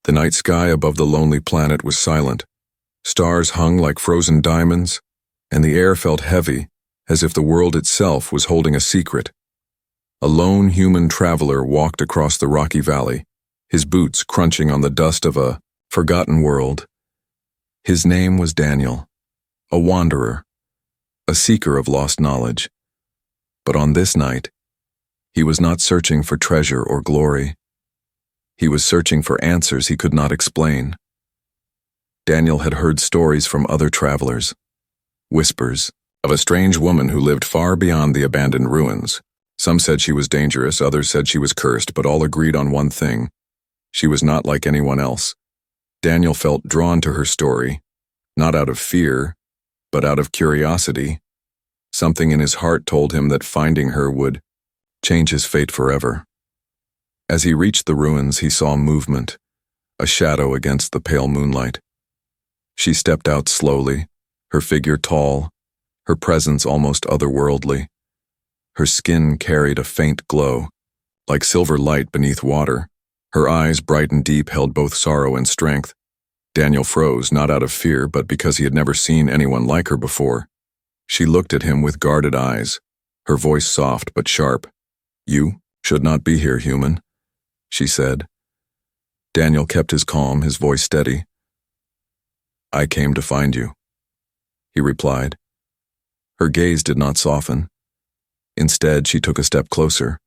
The night sky above the lonely planet was silent. Stars hung like frozen diamonds, and the air felt heavy, as if the world itself was holding a secret. A lone human traveler walked across the rocky valley, his boots crunching on the dust of a forgotten world. His name was Daniel, a wanderer, a seeker of lost knowledge. But on this night, he was not searching for treasure or glory. He was searching for answers he could not explain. Daniel had heard stories from other travelers, whispers of a strange woman who lived far beyond the abandoned ruins. Some said she was dangerous, others said she was cursed, but all agreed on one thing: she was not like anyone else. Daniel felt drawn to her story, not out of fear, but out of curiosity. Something in his heart told him that finding her would change his fate forever. As he reached the ruins, he saw movement, a shadow against the pale moonlight. She stepped out slowly, her figure tall, her presence almost otherworldly. Her skin carried a faint glow, like silver light beneath water. Her eyes, bright and deep, held both sorrow and strength. Daniel froze, not out of fear, but because he had never seen anyone like her before. She looked at him with guarded eyes, her voice soft but sharp. "You should not be here, human," she said. Daniel kept his calm, his voice steady. "I came to find you," he replied. Her gaze did not soften. Instead, she took a step closer.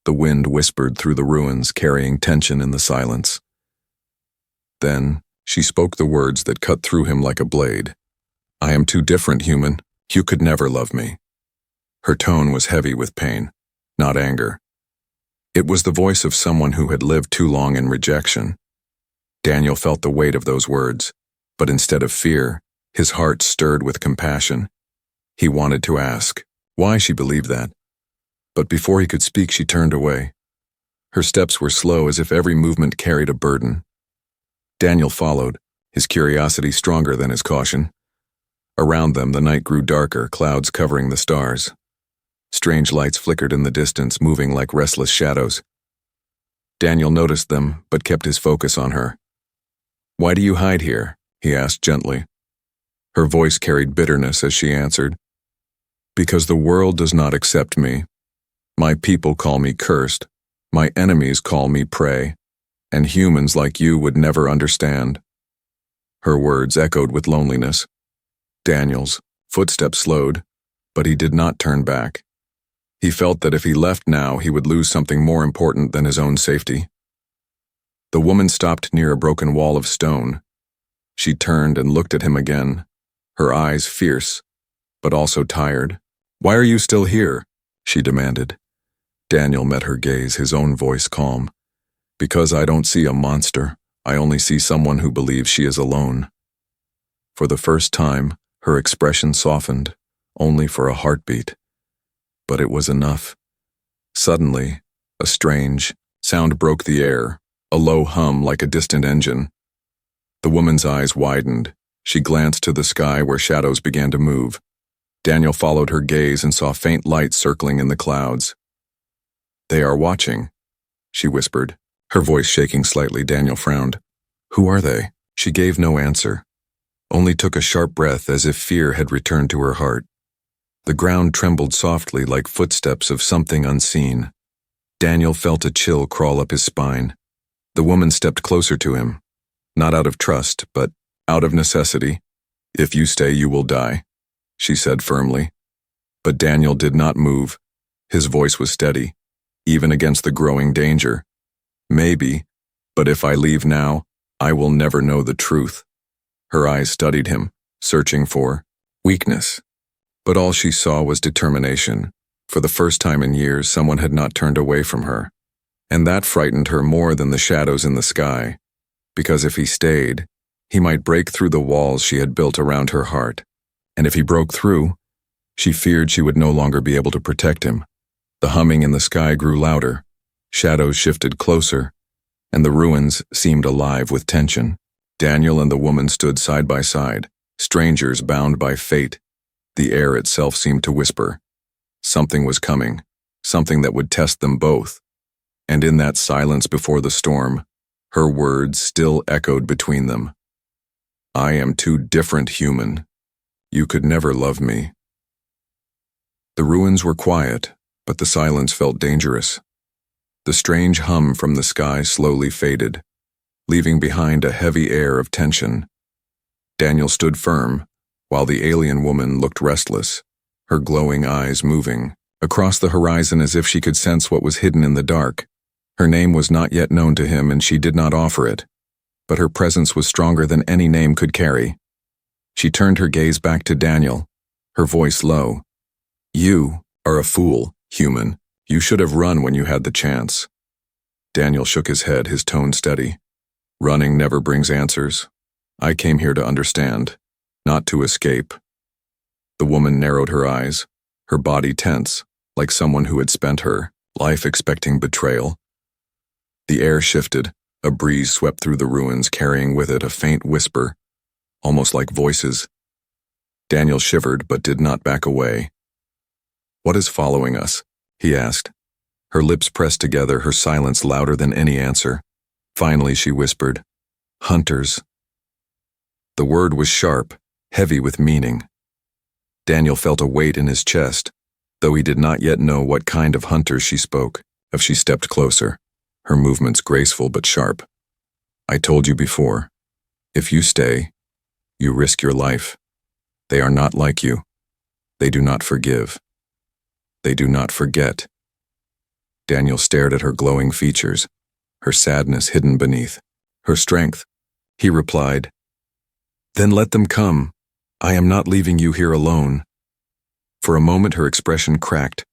The wind whispered through the ruins, carrying tension in the silence. Then, she spoke the words that cut through him like a blade. "I am too different, human. You could never love me." Her tone was heavy with pain, not anger. It was the voice of someone who had lived too long in rejection. Daniel felt the weight of those words, but instead of fear, his heart stirred with compassion. He wanted to ask why she believed that. But before he could speak, she turned away. Her steps were slow, as if every movement carried a burden. Daniel followed, his curiosity stronger than his caution. Around them, the night grew darker, clouds covering the stars. Strange lights flickered in the distance, moving like restless shadows. Daniel noticed them, but kept his focus on her. "Why do you hide here?" he asked gently. Her voice carried bitterness as she answered, "Because the world does not accept me. My people call me cursed. My enemies call me prey. And humans like you would never understand." Her words echoed with loneliness. Daniel's footsteps slowed, but he did not turn back. He felt that if he left now, he would lose something more important than his own safety. The woman stopped near a broken wall of stone. She turned and looked at him again, her eyes fierce, but also tired. "Why are you still here?" she demanded. Daniel met her gaze, his own voice calm. "Because I don't see a monster. I only see someone who believes she is alone." For the first time, her expression softened, only for a heartbeat. But it was enough. Suddenly, a strange sound broke the air, a low hum like a distant engine. The woman's eyes widened. She glanced to the sky where shadows began to move. Daniel followed her gaze and saw faint lights circling in the clouds. "They are watching," she whispered, her voice shaking slightly. Daniel frowned. "Who are they?" She gave no answer, only took a sharp breath as if fear had returned to her heart. The ground trembled softly like footsteps of something unseen. Daniel felt a chill crawl up his spine. The woman stepped closer to him, not out of trust, but out of necessity. "If you stay, you will die," she said firmly. But Daniel did not move. His voice was steady, even against the growing danger. "Maybe, but if I leave now, I will never know the truth." Her eyes studied him, searching for weakness. But all she saw was determination. For the first time in years, someone had not turned away from her. And that frightened her more than the shadows in the sky, because if he stayed, he might break through the walls she had built around her heart. And if he broke through, she feared she would no longer be able to protect him. The humming in the sky grew louder, shadows shifted closer, and the ruins seemed alive with tension. Daniel and the woman stood side by side, strangers bound by fate. The air itself seemed to whisper. Something was coming, something that would test them both. And in that silence before the storm, Her words still echoed between them. I am too different, human. You could never love me. The ruins were quiet, but the silence felt dangerous. The strange hum from the sky slowly faded, leaving behind a heavy air of tension. Daniel stood firm, while the alien woman looked restless, her glowing eyes moving across the horizon as if she could sense what was hidden in the dark. Her name was not yet known to him and she did not offer it, but her presence was stronger than any name could carry. She turned her gaze back to Daniel, her voice low. You are a fool, human. You should have run when you had the chance. Daniel shook his head, his tone steady. Running never brings answers. I came here to understand, not to escape. The woman narrowed her eyes, her body tense, like someone who had spent her life expecting betrayal. The air shifted, a breeze swept through the ruins carrying with it a faint whisper, almost like voices. Daniel shivered but did not back away. What is following us? He asked. Her lips pressed together, her silence louder than any answer. Finally she whispered, Hunters. The word was sharp, heavy with meaning. Daniel felt a weight in his chest, though he did not yet know what kind of hunters she spoke. As she stepped closer, her movements graceful but sharp. I told you before, if you stay, you risk your life. They are not like you. They do not forgive. They do not forget. Daniel stared at her glowing features, her sadness hidden beneath, her strength. He replied, Then let them come. I am not leaving you here alone. For a moment her expression cracked.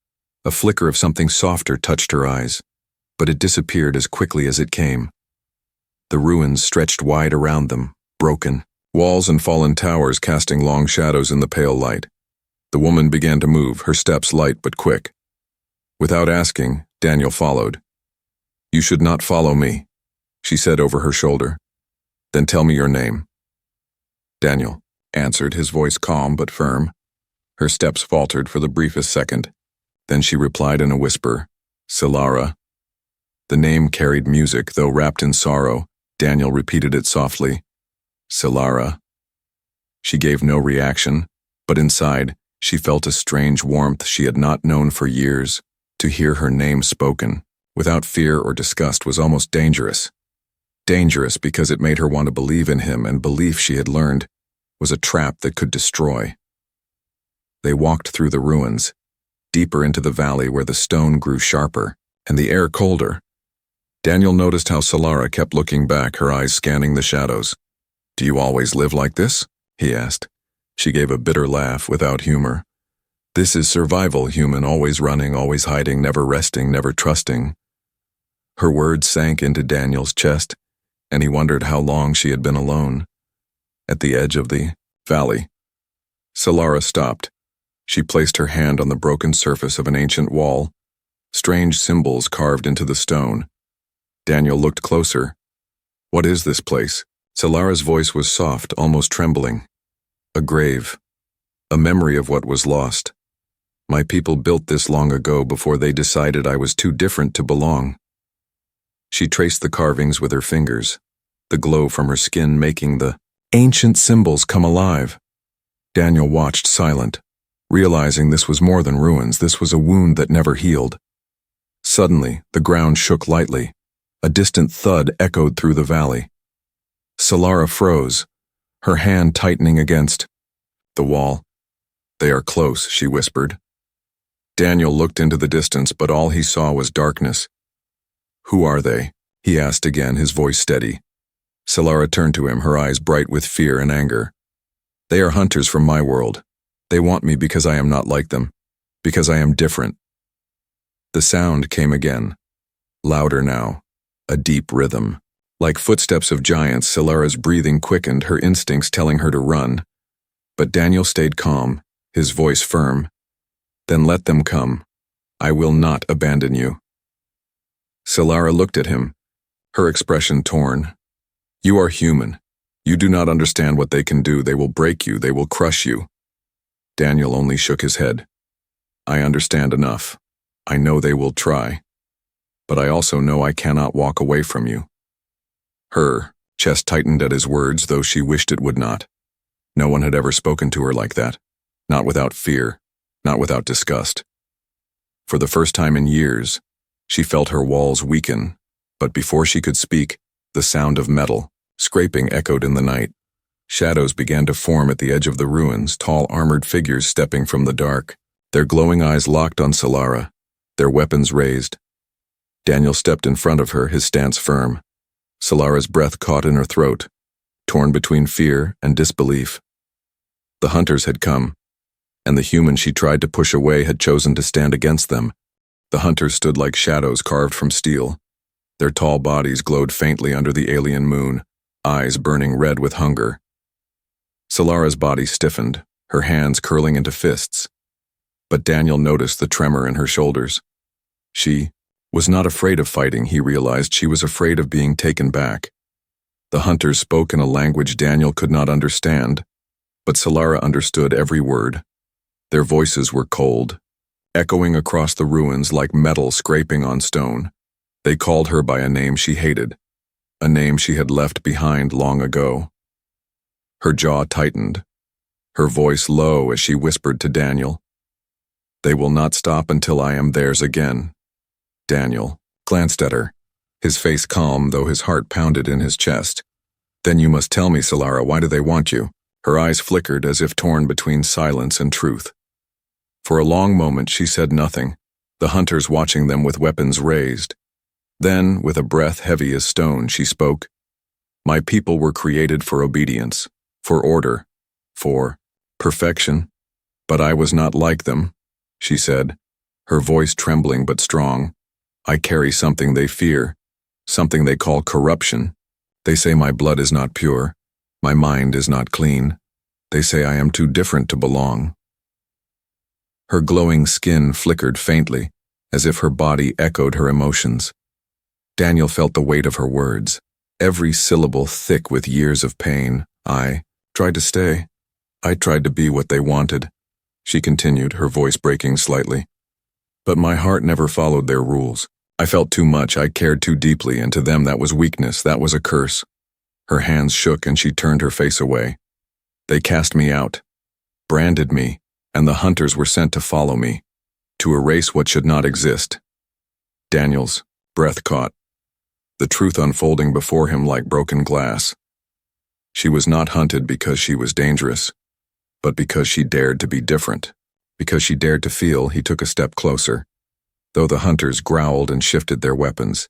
A flicker of something softer touched her eyes, but it disappeared as quickly as it came. The ruins stretched wide around them, broken, walls and fallen towers casting long shadows in the pale light. The woman began to move, her steps light but quick. Without asking, Daniel followed. You should not follow me, she said over her shoulder. Then tell me your name. Daniel answered, his voice calm but firm. Her steps faltered for the briefest second. Then she replied in a whisper, Solara. The name carried music, though wrapped in sorrow. Daniel repeated it softly. Solara. She gave no reaction, but inside, she felt a strange warmth she had not known for years. To hear her name spoken, without fear or disgust, was almost dangerous. Dangerous because it made her want to believe in him, and belief, she had learned, was a trap that could destroy. They walked through the ruins, deeper into the valley where the stone grew sharper, and the air colder. Daniel noticed how Solara kept looking back, her eyes scanning the shadows. Do you always live like this? He asked. She gave a bitter laugh without humor. This is survival, human, always running, always hiding, never resting, never trusting. Her words sank into Daniel's chest, and he wondered how long she had been alone. At the edge of the valley, Solara stopped. She placed her hand on the broken surface of an ancient wall, strange symbols carved into the stone. Daniel looked closer. What is this place? Solara's voice was soft, almost trembling. A grave. A memory of what was lost. My people built this long ago before they decided I was too different to belong. She traced the carvings with her fingers, the glow from her skin making the ancient symbols come alive. Daniel watched silent, realizing this was more than ruins, this was a wound that never healed. Suddenly, the ground shook lightly. A distant thud echoed through the valley. Solara froze, her hand tightening against the wall. They are close, she whispered. Daniel looked into the distance, but all he saw was darkness. Who are they? He asked again, his voice steady. Solara turned to him, her eyes bright with fear and anger. They are hunters from my world. They want me because I am not like them, because I am different. The sound came again, louder now, a deep rhythm. Like footsteps of giants, Solara's breathing quickened, her instincts telling her to run. But Daniel stayed calm, his voice firm. Then let them come. I will not abandon you. Solara looked at him, her expression torn. You are human. You do not understand what they can do. They will break you. They will crush you. Daniel only shook his head. I understand enough. I know they will try. But I also know I cannot walk away from you. Her chest tightened at his words, though she wished it would not. No one had ever spoken to her like that. Not without fear, not without disgust. For the first time in years, she felt her walls weaken, but before she could speak, the sound of metal, scraping echoed in the night. Shadows began to form at the edge of the ruins, tall armored figures stepping from the dark, their glowing eyes locked on Solara, their weapons raised. Daniel stepped in front of her, his stance firm. Solara's breath caught in her throat, torn between fear and disbelief. The hunters had come, and the human she tried to push away had chosen to stand against them. The hunters stood like shadows carved from steel. Their tall bodies glowed faintly under the alien moon, eyes burning red with hunger. Solara's body stiffened, her hands curling into fists. But Daniel noticed the tremor in her shoulders. She was not afraid of fighting, he realized. She was afraid of being taken back. The hunters spoke in a language Daniel could not understand, but Solara understood every word. Their voices were cold, echoing across the ruins like metal scraping on stone. They called her by a name she hated, a name she had left behind long ago. Her jaw tightened, her voice low as she whispered to Daniel, "They will not stop until I am theirs again." Daniel glanced at her, his face calm though his heart pounded in his chest. "Then you must tell me, Solara, why do they want you?" Her eyes flickered as if torn between silence and truth. For a long moment she said nothing, the hunters watching them with weapons raised. Then, with a breath heavy as stone, she spoke. "My people were created for obedience, for order, for perfection. But I was not like them," she said, her voice trembling but strong. "I carry something they fear, something they call corruption. They say my blood is not pure, my mind is not clean. They say I am too different to belong." Her glowing skin flickered faintly, as if her body echoed her emotions. Daniel felt the weight of her words, every syllable thick with years of pain. "I tried to stay. I tried to be what they wanted," she continued, her voice breaking slightly. "But my heart never followed their rules. I felt too much, I cared too deeply, and to them that was weakness, that was a curse." Her hands shook and she turned her face away. "They cast me out, branded me, and the hunters were sent to follow me, to erase what should not exist." Daniel's breath caught, the truth unfolding before him like broken glass. She was not hunted because she was dangerous, but because she dared to be different. Because she dared to feel. He took a step closer, though the hunters growled and shifted their weapons.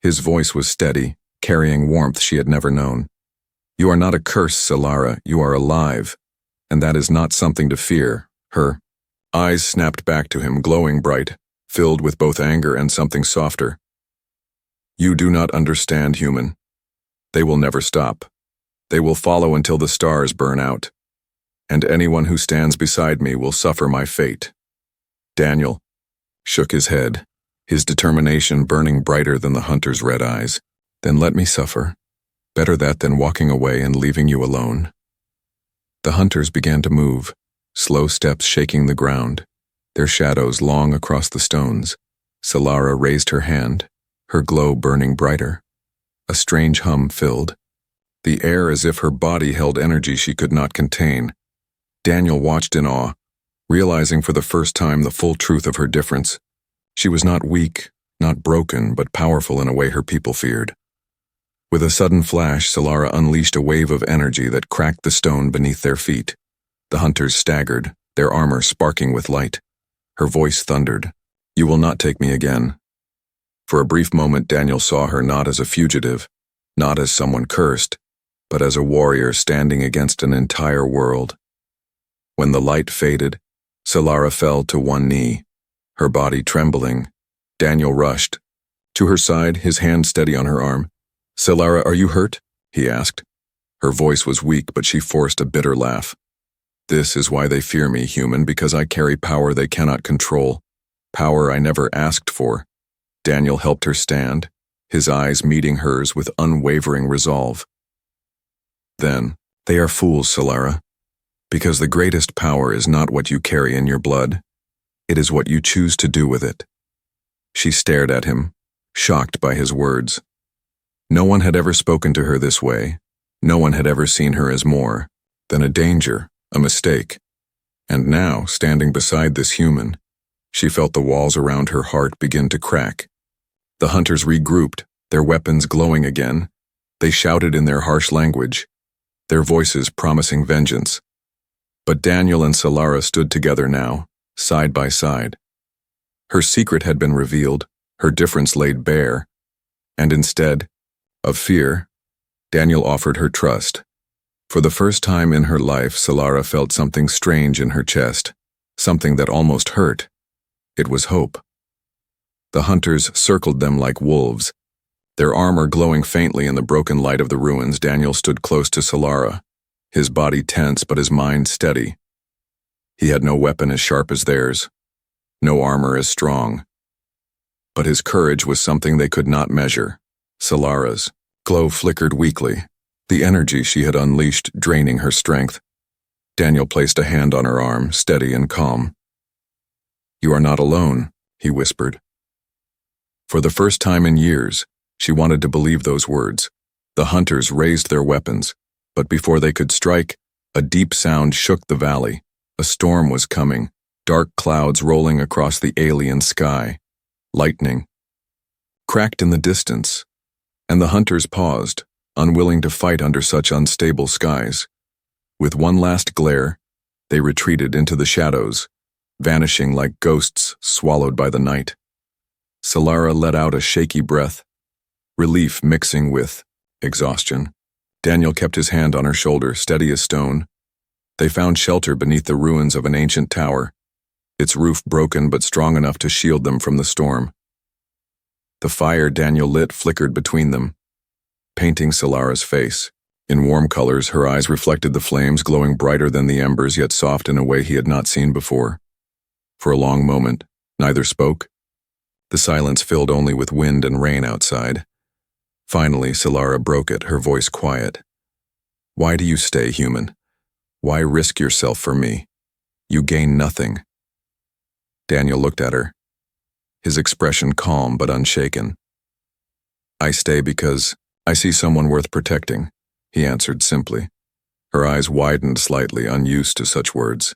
His voice was steady, carrying warmth she had never known. "You are not a curse, Solara, you are alive, and that is not something to fear." Her eyes snapped back to him, glowing bright, filled with both anger and something softer. "You do not understand, human. They will never stop. They will follow until the stars burn out. And anyone who stands beside me will suffer my fate." Daniel shook his head, his determination burning brighter than the hunter's red eyes. "Then let me suffer. Better that than walking away and leaving you alone." The hunters began to move, slow steps shaking the ground, their shadows long across the stones. Solara raised her hand, her glow burning brighter. A strange hum filled the air as if her body held energy she could not contain. Daniel watched in awe, realizing for the first time the full truth of her difference. She was not weak, not broken, but powerful in a way her people feared. With a sudden flash, Solara unleashed a wave of energy that cracked the stone beneath their feet. The hunters staggered, their armor sparking with light. Her voice thundered, "You will not take me again." For a brief moment, Daniel saw her not as a fugitive, not as someone cursed, but as a warrior standing against an entire world. When the light faded, Solara fell to one knee, her body trembling. Daniel rushed to her side, his hand steady on her arm. "Solara, are you hurt?" he asked. Her voice was weak, but she forced a bitter laugh. "This is why they fear me, human, because I carry power they cannot control, power I never asked for." Daniel helped her stand, his eyes meeting hers with unwavering resolve. "Then, they are fools, Solara, because the greatest power is not what you carry in your blood, it is what you choose to do with it." She stared at him, shocked by his words. No one had ever spoken to her this way. No one had ever seen her as more than a danger, a mistake. And now, standing beside this human, she felt the walls around her heart begin to crack. The hunters regrouped, their weapons glowing again. They shouted in their harsh language, their voices promising vengeance. But Daniel and Solara stood together now, side by side. Her secret had been revealed, her difference laid bare, and instead of fear, Daniel offered her trust. For the first time in her life, Solara felt something strange in her chest, something that almost hurt. It was hope. The hunters circled them like wolves. Their armor glowing faintly in the broken light of the ruins, Daniel stood close to Solara, his body tense but his mind steady. He had no weapon as sharp as theirs, no armor as strong. But his courage was something they could not measure. Solara's glow flickered weakly, the energy she had unleashed draining her strength. Daniel placed a hand on her arm, steady and calm. "You are not alone," he whispered. For the first time in years, she wanted to believe those words. The hunters raised their weapons, but before they could strike, a deep sound shook the valley. A storm was coming, dark clouds rolling across the alien sky. Lightning cracked in the distance, and the hunters paused, unwilling to fight under such unstable skies. With one last glare, they retreated into the shadows, vanishing like ghosts swallowed by the night. Solara let out a shaky breath, relief mixing with exhaustion. Daniel kept his hand on her shoulder, steady as stone. They found shelter beneath the ruins of an ancient tower, its roof broken but strong enough to shield them from the storm. The fire Daniel lit flickered between them, painting Solara's face. In warm colors, her eyes reflected the flames, glowing brighter than the embers, yet soft in a way he had not seen before. For a long moment, neither spoke. The silence filled only with wind and rain outside. Finally, Solara broke it, her voice quiet. "Why do you stay, human? Why risk yourself for me? You gain nothing." Daniel looked at her, his expression calm but unshaken. "I stay because I see someone worth protecting," he answered simply. Her eyes widened slightly, unused to such words.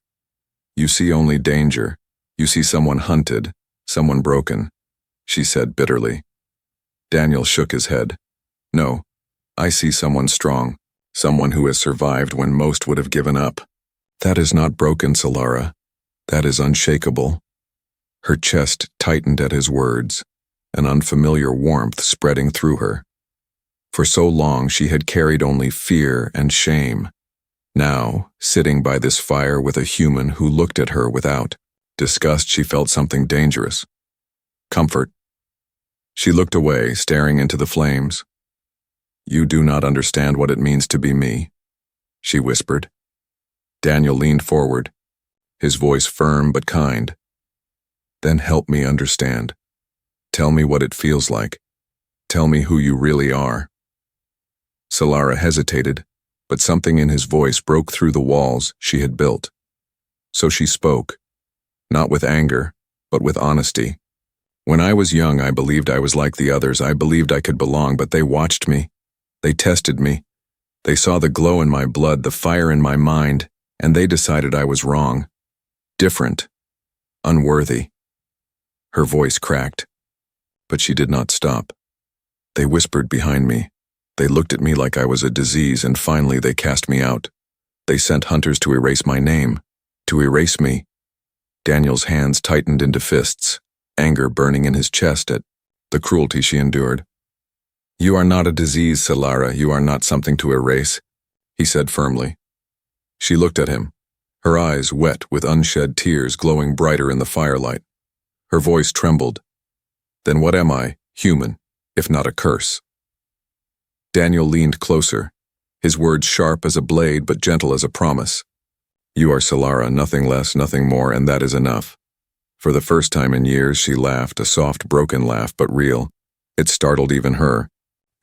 "You see only danger. You see someone hunted, someone broken," she said bitterly. Daniel shook his head. "No, I see someone strong, someone who has survived when most would have given up. That is not broken, Solara. That is unshakable." Her chest tightened at his words, an unfamiliar warmth spreading through her. For so long she had carried only fear and shame. Now, sitting by this fire with a human who looked at her without disgust, she felt something dangerous. Comfort. She looked away, staring into the flames. "You do not understand what it means to be me," she whispered. Daniel leaned forward, his voice firm but kind. "Then help me understand. Tell me what it feels like. Tell me who you really are." Solara hesitated, but something in his voice broke through the walls she had built. So she spoke, not with anger, but with honesty. "When I was young, I believed I was like the others. I believed I could belong, but they watched me. They tested me. They saw the glow in my blood, the fire in my mind, and they decided I was wrong. Different. Unworthy." Her voice cracked, but she did not stop. "They whispered behind me. They looked at me like I was a disease, and finally they cast me out. They sent hunters to erase my name, to erase me." Daniel's hands tightened into fists, anger burning in his chest at the cruelty she endured. "You are not a disease, Solara. You are not something to erase," he said firmly. She looked at him, her eyes wet with unshed tears glowing brighter in the firelight. Her voice trembled. "Then what am I, human, if not a curse?" Daniel leaned closer, his words sharp as a blade but gentle as a promise. "You are Solara, nothing less, nothing more, and that is enough." For the first time in years she laughed, a soft, broken laugh, but real. It startled even her,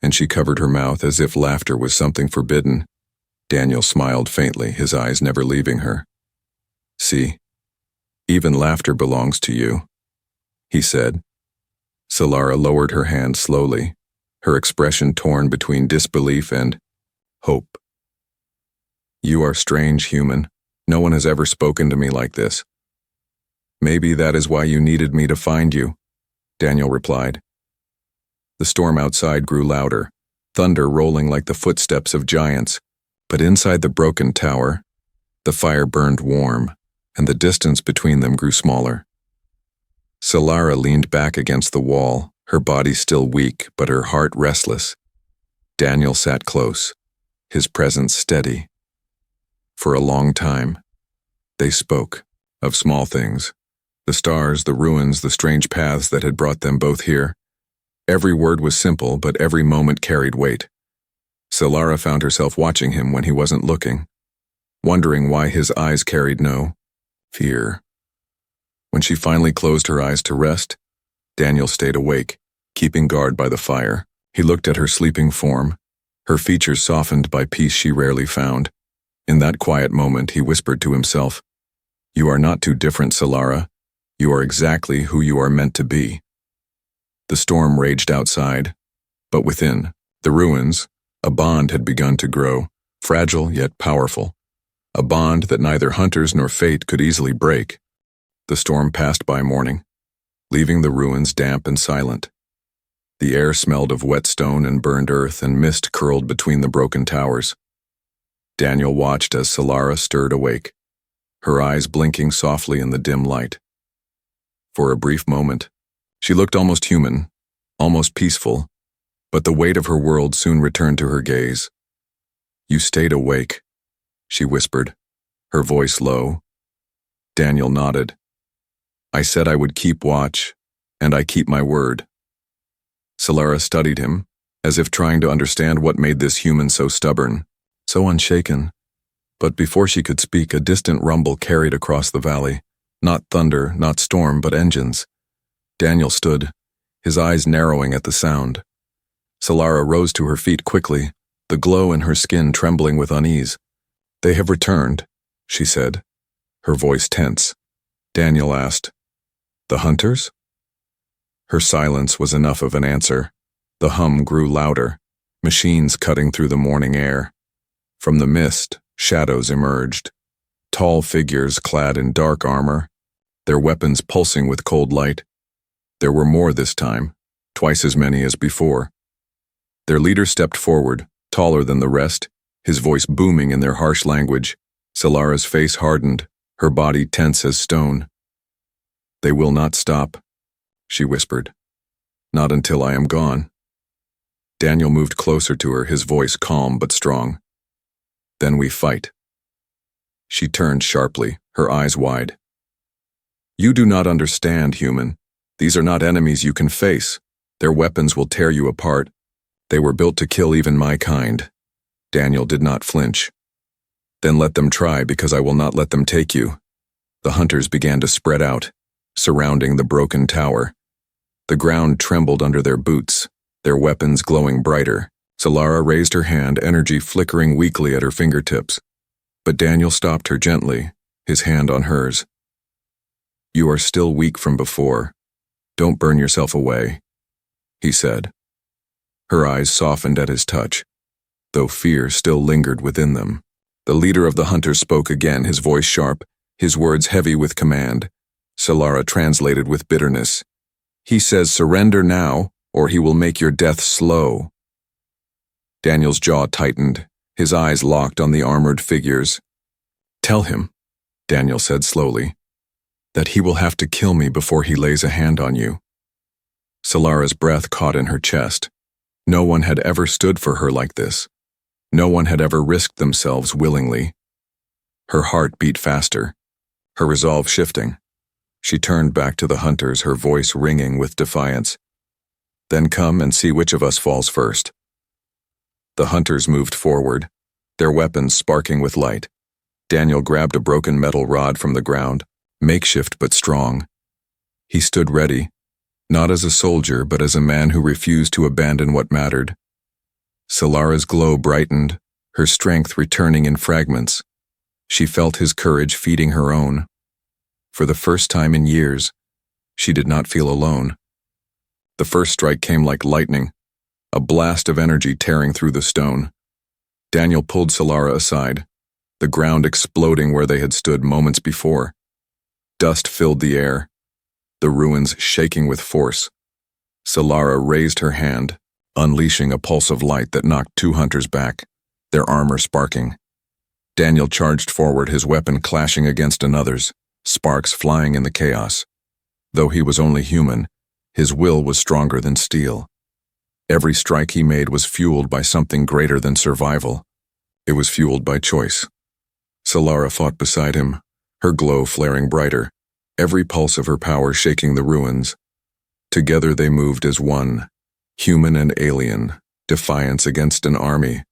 and she covered her mouth as if laughter was something forbidden. Daniel smiled faintly, his eyes never leaving her. "See, even laughter belongs to you," he said. Solara lowered her hand slowly, her expression torn between disbelief and hope. "You are strange, human. No one has ever spoken to me like this." "Maybe that is why you needed me to find you," Daniel replied. The storm outside grew louder, thunder rolling like the footsteps of giants, but inside the broken tower, the fire burned warm, and the distance between them grew smaller. Solara leaned back against the wall, her body still weak but her heart restless. Daniel sat close, his presence steady. For a long time, they spoke of small things, the stars, the ruins, the strange paths that had brought them both here. Every word was simple, but every moment carried weight. Solara found herself watching him when he wasn't looking, wondering why his eyes carried no fear. When she finally closed her eyes to rest, Daniel stayed awake, keeping guard by the fire. He looked at her sleeping form, her features softened by peace she rarely found. In that quiet moment, he whispered to himself, "You are not too different, Solara. You are exactly who you are meant to be." The storm raged outside, but within, the ruins, a bond had begun to grow, fragile yet powerful, a bond that neither hunters nor fate could easily break. The storm passed by morning, leaving the ruins damp and silent. The air smelled of wet stone and burned earth, and mist curled between the broken towers. Daniel watched as Solara stirred awake, her eyes blinking softly in the dim light. For a brief moment, she looked almost human, almost peaceful, but the weight of her world soon returned to her gaze. "You stayed awake," she whispered, her voice low. Daniel nodded. "I said I would keep watch, and I keep my word." Solara studied him, as if trying to understand what made this human so stubborn, so unshaken. But before she could speak, a distant rumble carried across the valley. Not thunder, not storm, but engines. Daniel stood, his eyes narrowing at the sound. Solara rose to her feet quickly, the glow in her skin trembling with unease. "They have returned," she said, her voice tense. Daniel asked, "The hunters?" Her silence was enough of an answer. The hum grew louder, machines cutting through the morning air. From the mist, shadows emerged, tall figures clad in dark armor, their weapons pulsing with cold light. There were more this time, twice as many as before. Their leader stepped forward, taller than the rest, his voice booming in their harsh language. Solara's face hardened, her body tense as stone. "They will not stop," she whispered. "Not until I am gone." Daniel moved closer to her, his voice calm but strong. "Then we fight." She turned sharply, her eyes wide. "You do not understand, human. These are not enemies you can face. Their weapons will tear you apart. They were built to kill even my kind." Daniel did not flinch. "Then let them try, because I will not let them take you." The hunters began to spread out, surrounding the broken tower. The ground trembled under their boots, their weapons glowing brighter. Solara raised her hand, energy flickering weakly at her fingertips. But Daniel stopped her gently, his hand on hers. "You are still weak from before. Don't burn yourself away," he said. Her eyes softened at his touch, though fear still lingered within them. The leader of the hunters spoke again, his voice sharp, his words heavy with command. Solara translated with bitterness. "He says, surrender now, or he will make your death slow." Daniel's jaw tightened, his eyes locked on the armored figures. "Tell him," Daniel said slowly, "that he will have to kill me before he lays a hand on you." Solara's breath caught in her chest. No one had ever stood for her like this. No one had ever risked themselves willingly. Her heart beat faster, her resolve shifting. She turned back to the hunters, her voice ringing with defiance. "Then come and see which of us falls first." The hunters moved forward, their weapons sparking with light. Daniel grabbed a broken metal rod from the ground, makeshift but strong. He stood ready, not as a soldier but as a man who refused to abandon what mattered. Solara's glow brightened, her strength returning in fragments. She felt his courage feeding her own. For the first time in years, she did not feel alone. The first strike came like lightning, a blast of energy tearing through the stone. Daniel pulled Solara aside, the ground exploding where they had stood moments before. Dust filled the air, the ruins shaking with force. Solara raised her hand, unleashing a pulse of light that knocked two hunters back, their armor sparking. Daniel charged forward, his weapon clashing against another's, sparks flying in the chaos. Though he was only human, his will was stronger than steel. Every strike he made was fueled by something greater than survival. It was fueled by choice. Solara fought beside him, her glow flaring brighter, every pulse of her power shaking the ruins. Together they moved as one, human and alien, defiance against an army.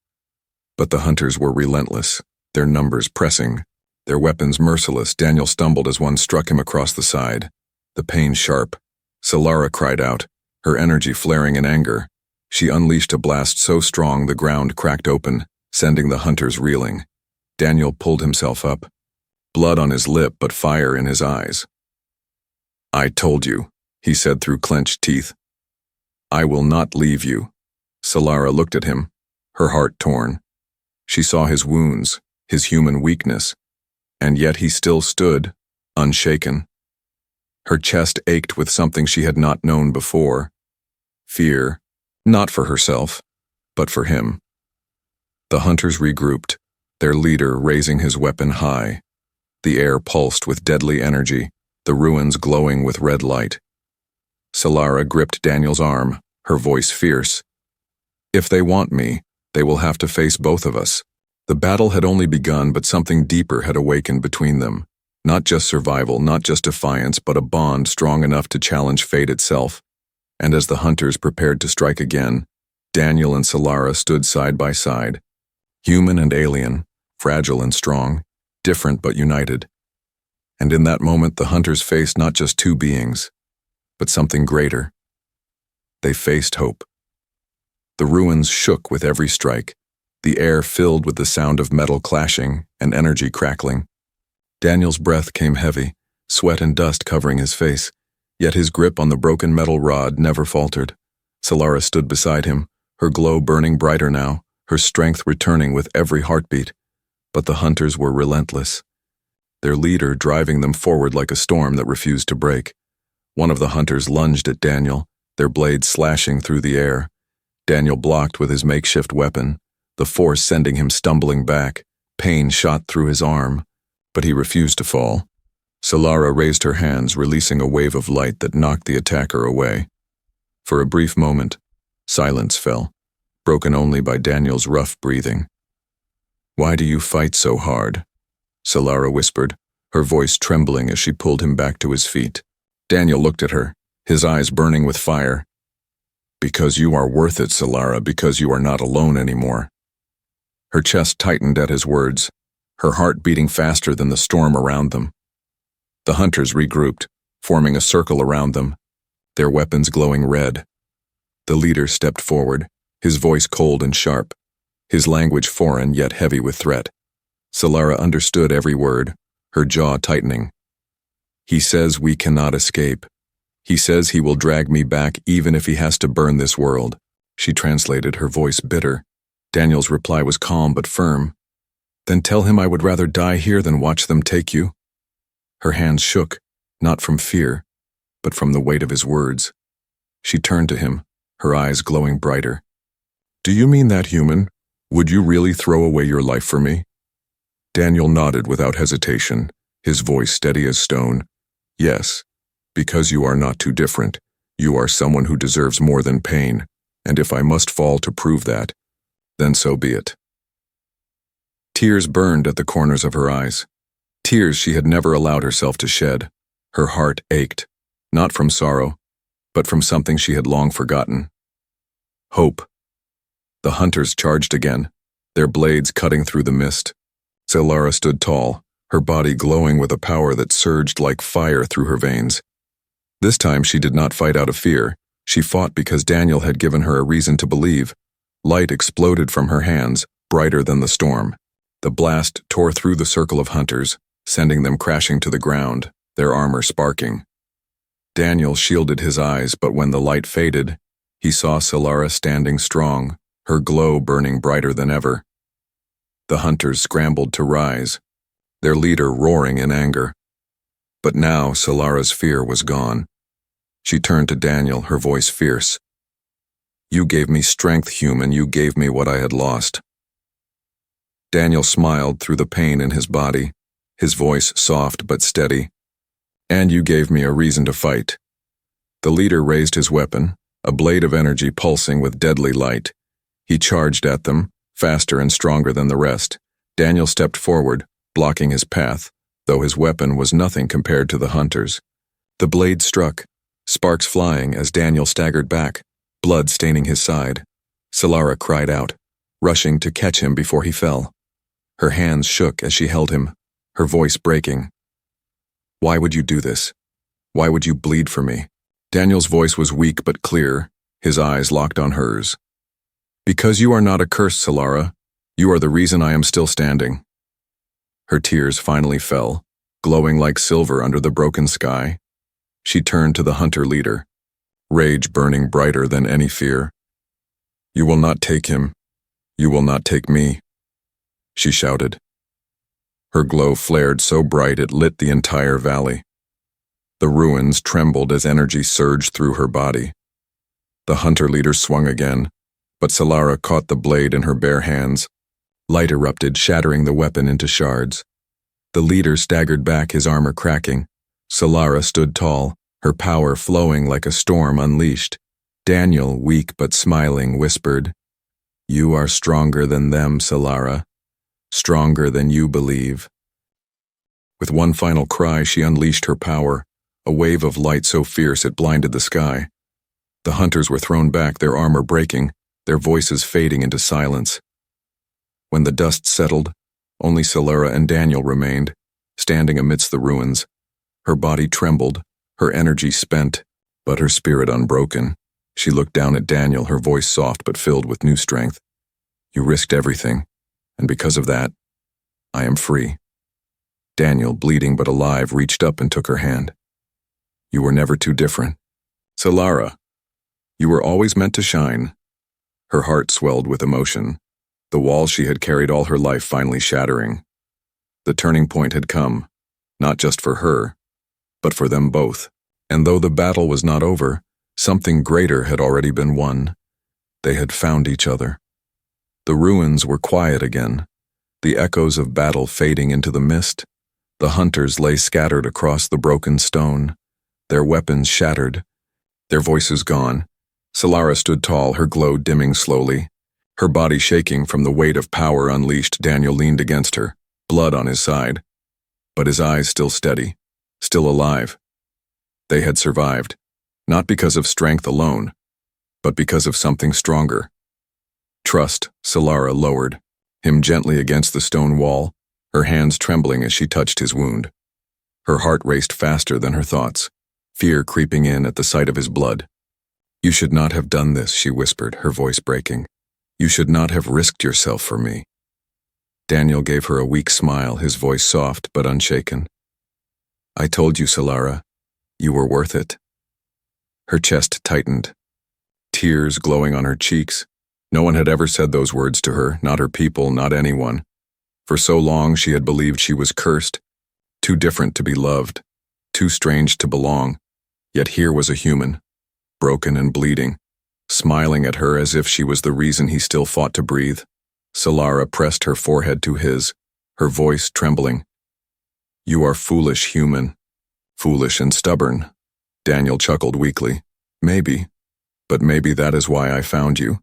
But the hunters were relentless, their numbers pressing, their weapons merciless. Daniel stumbled as one struck him across the side, the pain sharp. Solara cried out, her energy flaring in anger. She unleashed a blast so strong the ground cracked open, sending the hunters reeling. Daniel pulled himself up, blood on his lip but fire in his eyes. "I told you," he said through clenched teeth. "I will not leave you." Solara looked at him, her heart torn. She saw his wounds, his human weakness, and yet he still stood, unshaken. Her chest ached with something she had not known before. Fear, not for herself, but for him. The hunters regrouped, their leader raising his weapon high. The air pulsed with deadly energy, the ruins glowing with red light. Solara gripped Daniel's arm, her voice fierce. "If they want me, they will have to face both of us." The battle had only begun, but something deeper had awakened between them. Not just survival, not just defiance, but a bond strong enough to challenge fate itself. And as the hunters prepared to strike again, Daniel and Solara stood side by side, human and alien, fragile and strong, different but united. And in that moment, the hunters faced not just two beings, but something greater. They faced hope. The ruins shook with every strike, the air filled with the sound of metal clashing and energy crackling. Daniel's breath came heavy, sweat and dust covering his face, yet his grip on the broken metal rod never faltered. Solara stood beside him, her glow burning brighter now, her strength returning with every heartbeat. But the hunters were relentless, their leader driving them forward like a storm that refused to break. One of the hunters lunged at Daniel, their blades slashing through the air. Daniel blocked with his makeshift weapon, the force sending him stumbling back. Pain shot through his arm, but he refused to fall. Solara raised her hands, releasing a wave of light that knocked the attacker away. For a brief moment, silence fell, broken only by Daniel's rough breathing. "Why do you fight so hard?" Solara whispered, her voice trembling as she pulled him back to his feet. Daniel looked at her, his eyes burning with fire. "Because you are worth it, Solara, because you are not alone anymore." Her chest tightened at his words, her heart beating faster than the storm around them. The hunters regrouped, forming a circle around them, their weapons glowing red. The leader stepped forward, his voice cold and sharp, his language foreign yet heavy with threat. Solara understood every word, her jaw tightening. "He says we cannot escape. He says he will drag me back even if he has to burn this world." She translated, her voice bitter. Daniel's reply was calm but firm. "Then tell him I would rather die here than watch them take you." Her hands shook, not from fear, but from the weight of his words. She turned to him, her eyes glowing brighter. "Do you mean that, human? Would you really throw away your life for me?" Daniel nodded without hesitation, his voice steady as stone. "Yes, because you are not too different. You are someone who deserves more than pain, and if I must fall to prove that, then so be it." Tears burned at the corners of her eyes, tears she had never allowed herself to shed. Her heart ached, not from sorrow, but from something she had long forgotten. Hope. The hunters charged again, their blades cutting through the mist. Solara stood tall, her body glowing with a power that surged like fire through her veins. This time she did not fight out of fear. She fought because Daniel had given her a reason to believe. Light exploded from her hands, brighter than the storm. The blast tore through the circle of hunters, sending them crashing to the ground, their armor sparking. Daniel shielded his eyes, but when the light faded, He saw Solara standing strong, her glow burning brighter than ever. The hunters scrambled to rise, their leader roaring in anger. But now Solara's fear was gone. She turned to Daniel, her voice fierce. "You gave me strength, human. You gave me what I had lost." Daniel smiled through the pain in his body, his voice soft but steady. "And you gave me a reason to fight." The leader raised his weapon, a blade of energy pulsing with deadly light. He charged at them, faster and stronger than the rest. Daniel stepped forward, blocking his path, though his weapon was nothing compared to the hunters. The blade struck, sparks flying as Daniel staggered back, blood staining his side. Solara cried out, rushing to catch him before he fell. Her hands shook as she held him, her voice breaking. "Why would you do this? Why would you bleed for me?" Daniel's voice was weak but clear, his eyes locked on hers. "Because you are not a curse, Solara. You are the reason I am still standing." Her tears finally fell, glowing like silver under the broken sky. She turned to the hunter leader, rage burning brighter than any fear. "You will not take him. You will not take me," she shouted. Her glow flared so bright it lit the entire valley. The ruins trembled as energy surged through her body. The hunter leader swung again, but Solara caught the blade in her bare hands. Light erupted, shattering the weapon into shards. The leader staggered back, his armor cracking. Solara stood tall, her power flowing like a storm unleashed. Daniel, weak but smiling, whispered, "You are stronger than them, Solara. Stronger than you believe." With one final cry, she unleashed her power, a wave of light so fierce it blinded the sky. The hunters were thrown back, their armor breaking, their voices fading into silence. When the dust settled, only Solara and Daniel remained, standing amidst the ruins. Her body trembled, her energy spent, but her spirit unbroken. She looked down at Daniel, her voice soft but filled with new strength. "You risked everything, and because of that, I am free." Daniel, bleeding but alive, reached up and took her hand. "You were never too different. Solara, you were always meant to shine." Her heart swelled with emotion, the wall she had carried all her life finally shattering. The turning point had come, not just for her, but for them both. And though the battle was not over, something greater had already been won. They had found each other. The ruins were quiet again, the echoes of battle fading into the mist. The hunters lay scattered across the broken stone, their weapons shattered, their voices gone. Solara stood tall, her glow dimming slowly, her body shaking from the weight of power unleashed. Daniel leaned against her, blood on his side, but his eyes still steady, still alive. They had survived, not because of strength alone, but because of something stronger. Trust, Solara lowered, him gently against the stone wall, her hands trembling as she touched his wound. Her heart raced faster than her thoughts, fear creeping in at the sight of his blood. "You should not have done this," she whispered, her voice breaking. "You should not have risked yourself for me." Daniel gave her a weak smile, his voice soft but unshaken. "I told you, Solara, you were worth it." Her chest tightened, tears glowing on her cheeks. No one had ever said those words to her, not her people, not anyone. For so long she had believed she was cursed, too different to be loved, too strange to belong. Yet here was a human, broken and bleeding, smiling at her as if she was the reason he still fought to breathe. Solara pressed her forehead to his, her voice trembling. "You are foolish, human. Foolish and stubborn." Daniel chuckled weakly. "Maybe, but maybe that is why I found you."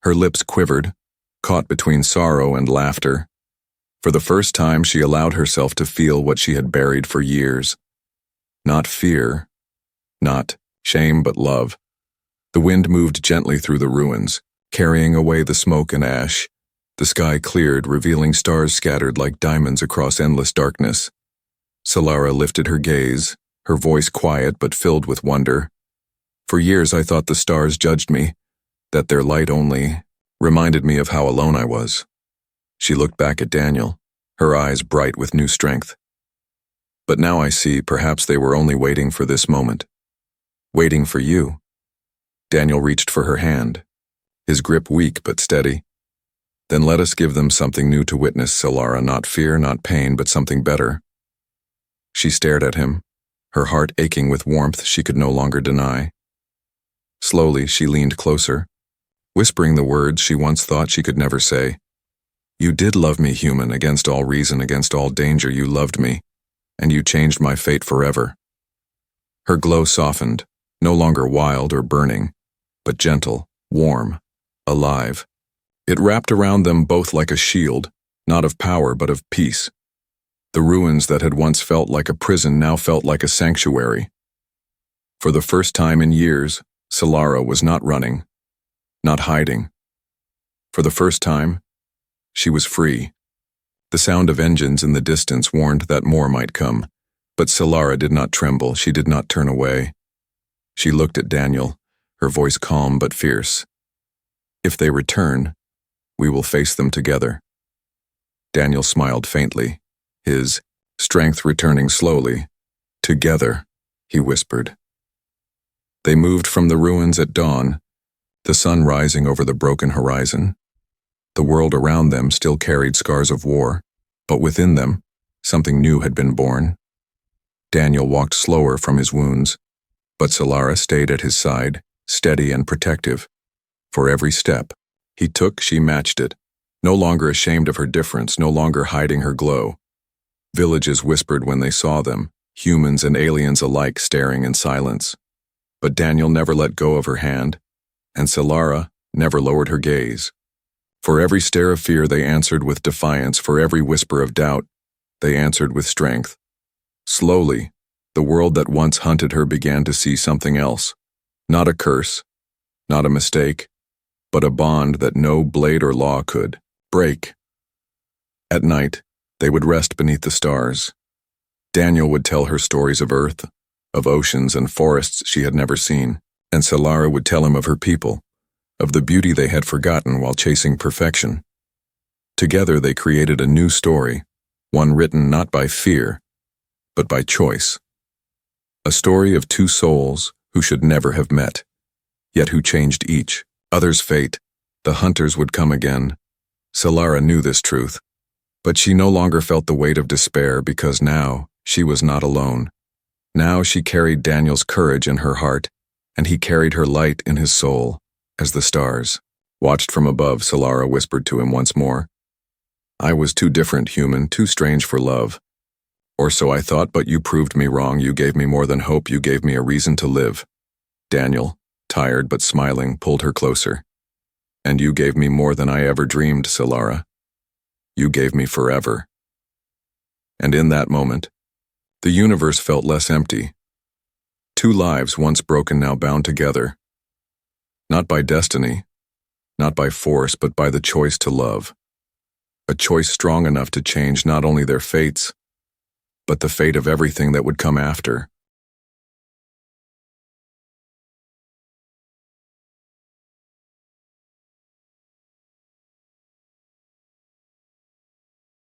Her lips quivered, caught between sorrow and laughter. For the first time, she allowed herself to feel what she had buried for years. Not fear, not shame, but love. The wind moved gently through the ruins, carrying away the smoke and ash. The sky cleared, revealing stars scattered like diamonds across endless darkness. Solara lifted her gaze, her voice quiet but filled with wonder. "For years I thought the stars judged me, that their light only reminded me of how alone I was." She looked back at Daniel, her eyes bright with new strength. "But now I see, perhaps they were only waiting for this moment. Waiting for you." Daniel reached for her hand, his grip weak but steady. Then let us give them something new to witness, Solara, not fear, not pain, but something better. She stared at him, her heart aching with warmth she could no longer deny. Slowly, she leaned closer, whispering the words she once thought she could never say. You did love me, human, against all reason, against all danger, you loved me, and you changed my fate forever. Her glow softened, no longer wild or burning, but gentle, warm, alive. It wrapped around them both like a shield, not of power but of peace. The ruins that had once felt like a prison now felt like a sanctuary. For the first time in years, Solara was not running, not hiding. For the first time, she was free. The sound of engines in the distance warned that more might come, but Solara did not tremble, she did not turn away. She looked at Daniel, her voice calm but fierce. If they return, we will face them together. Daniel smiled faintly, his strength returning slowly. Together, he whispered. They moved from the ruins at dawn, the sun rising over the broken horizon. The world around them still carried scars of war, but within them, something new had been born. Daniel walked slower from his wounds, but Solara stayed at his side, steady and protective. For every step he took, she matched it, no longer ashamed of her difference, no longer hiding her glow. Villages whispered when they saw them, humans and aliens alike staring in silence. But Daniel never let go of her hand, and Solara never lowered her gaze. For every stare of fear they answered with defiance, for every whisper of doubt they answered with strength. Slowly, the world that once hunted her began to see something else. Not a curse, not a mistake, but a bond that no blade or law could break. At night, they would rest beneath the stars. Daniel would tell her stories of Earth, of oceans and forests she had never seen, and Solara would tell him of her people, of the beauty they had forgotten while chasing perfection. Together they created a new story, one written not by fear, but by choice. A story of two souls who should never have met, yet who changed each other's fate. The hunters would come again. Solara knew this truth, but she no longer felt the weight of despair because now she was not alone. Now she carried Daniel's courage in her heart, and he carried her light in his soul. As the stars watched from above, Solara whispered to him once more, I was too different, human, too strange for love. Or so I thought, but you proved me wrong. You gave me more than hope. You gave me a reason to live. Daniel, tired but smiling, pulled her closer. And you gave me more than I ever dreamed, Solara. You gave me forever. And in that moment, the universe felt less empty. Two lives once broken now bound together. Not by destiny, not by force, but by the choice to love. A choice strong enough to change not only their fates, but the fate of everything that would come after.